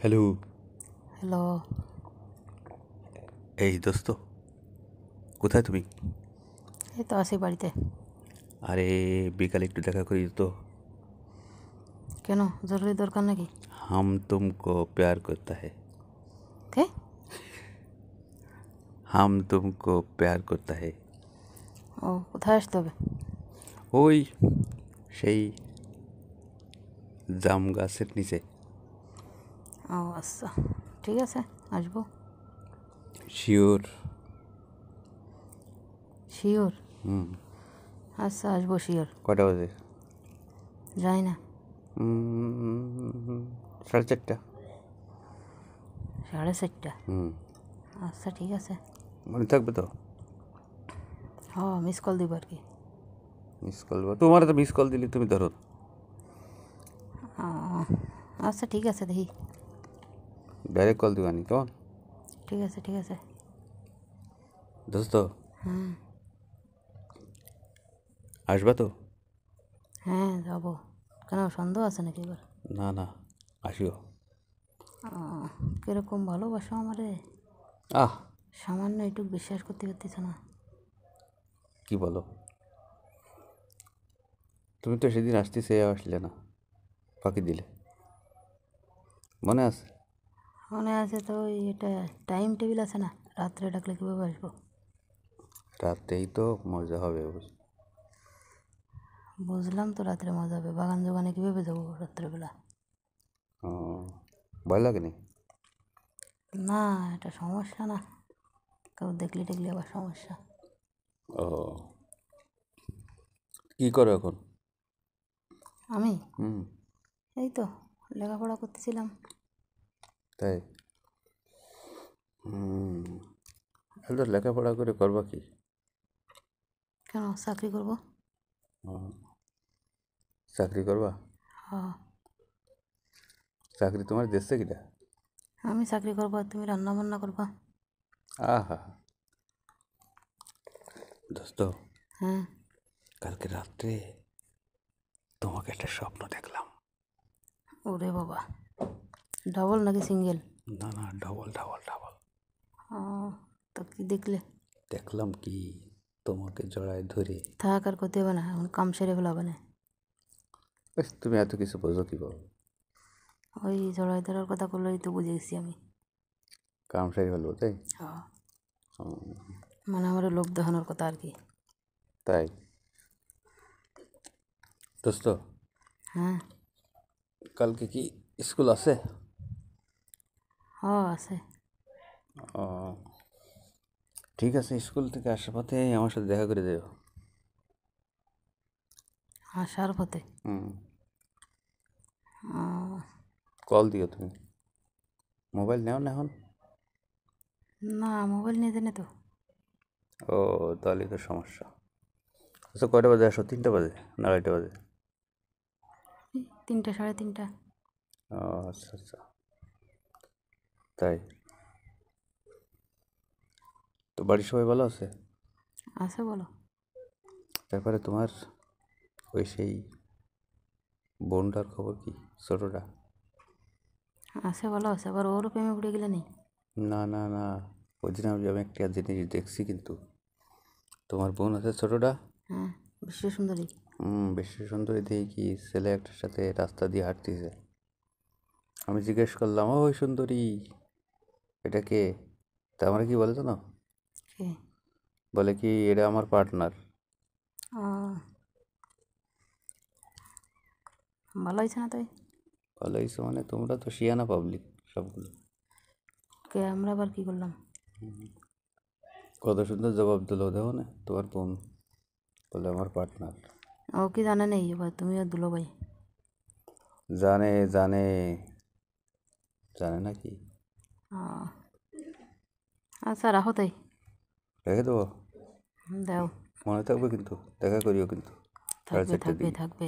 Hello. Hello. এই দোস্ত, কোথায় তুমি? এই তো আছি বাড়িতে। আরে বিকালে একটু দেখা করি তো। কেন, জরুরি দরকার নাকি? हम तुमको प्यार करता है। কে? हम तुमको प्यार करता है। ও, কোথায় আসতে হবে? ওই সেই জাম গাছের নিচে। ও আচ্ছা, ঠিক আছে, আসবো। শিওর? শিওর? হুম। আচ্ছা, আসবো শিওর। কটা বাজে? যাই না। 4:30। 4:30? হুম। আচ্ছা, ঠিক আছে। মনে থাকবে তো? মিস কল দিব আর কি। Miss call? তোমার তো মিস কল দিলে তুমি ধরো। আচ্ছা, ঠিক আছে, দেখি। ডাইরেক্ট কল দিবানি কেমন? ঠিক আছে, ঠিক আছে। দোস্ত, হুম। আসবা তো? হ্যাঁ, যাবো। কেন, সন্দেহ আছে নাকি এবার? না না, আসিও। কিরকম ভালোবাসো আমারে, আহ, সামান্য একটু বিশ্বাস করতে পারতেছ না? কি বলো? তুমি তো সেদিন আসতে আসলে না, ফাঁকি দিলে, মনে আছে? মনে আছে তো, এটা টাইম টেবিল আছে না, রাত্রে ডাকলে কীভাবে আসবো? রাতেই তো মজা হবে। বুঝলাম তো, রাত্রে মজা হবে, বাগান জোগানে কীভাবে যাবো রাত্রেবেলা? ও, ভয় লাগেনি? না, এটা সমস্যা না, কেউ দেখলে টেকলে আবার সমস্যা। ও, কি করো এখন? আমি হুম। এই তো লেখাপড়া করতেছিলাম। তাই? হুম। তো লেখাপড়া করে করবা কি? কেন, চাকরি করবো। ও, চাকরি করবা? হ্যাঁ, চাকরি তোমার দেশে কিটা? আমি চাকরি করবো আর তুমি রান্না বান্না করবা। আহা, দোস্ত, হ্যাঁ। কালকে রাত্রে তোমাকে একটা স্বপ্ন দেখলাম। ওরে বাবা, ডাবল নাকি সিঙ্গেল? না না, ডবল ডবল ডবল। ও, তো কি দেখলে? দেখলাম কি, তোমাকে জড়ায় ধরে। থাক, আর করতে হবে না, এখন কাম সেরে ফেলাবে না। তুমি এত কিছু বোঝো কি বলো? ওই জড়াই ধরার কথা করলেই তো বুঝে গেছি আমি। কাম সারি ফেলবো তাই? হ্যাঁ, মানে আমার লোক দেখানোর কথা আর কি। তাই? দোস্ত, হ্যাঁ। কালকে কি স্কুল আছে? আছে। ও, ঠিক আছে, স্কুল থেকে আসার পথে আমার সাথে দেখা করে দেও। আসার পথে? হুম। ও, কল দিও তুমি। মোবাইল নেও না এখন? না, মোবাইল নিয়ে জানে তো। ও, তাহলে তো সমস্যা। আচ্ছা, কয়টা বাজে আসো? 3টা বাজে না 2:30 বাজে? 3টা, 3:30। ও আচ্ছা আচ্ছা, তাই? তো বাড়ির সবাই ভালো আছে? আছে, বলো। তারপরে তোমার ওই সেই বোনটার খবর কি, ছোটোটা? আছে, ভালো আছে, আবার ওরও প্রেমে পড়ে গেলে নেই? না না না, ওই দিন আমি একটা জিনিস দেখছি কিন্তু। তোমার বোন আছে ছোটোটা? হ্যাঁ, বিশ্ব সুন্দরী। বিশ্ব সুন্দরী দিয়ে কি ছেলে একটার সাথে রাস্তা দিয়ে হাঁটতেছে। আমি জিজ্ঞেস করলাম, ওই সুন্দরী, এটা কে? তা আমরা কি বলে জানো? কে? বলে কি, এটা আমার পার্টনার। ও, ভালো হয়েছে না তাই? ভালো হয়েছে মানে, তোমরা তো শিয়ানা পাবলিক সবগুলো। কে, আমরা আবার কি করলাম? কত সুন্দর জবাব দিল, দেখো না তোমার বোন, বলে আমার পার্টনার। ও কি জানে নেই, এবার তুমি আর দুলো ভাই? জানে জানে, জানে নাকি? ও, আচ্ছা, রাখো তাই। রেখে দেবো? দাও। মনে থাকবে কিন্তু, দেখা করিও কিন্তু। সাড়ে থাকবে, চারটের থাকবে, দিকে। থাকবে।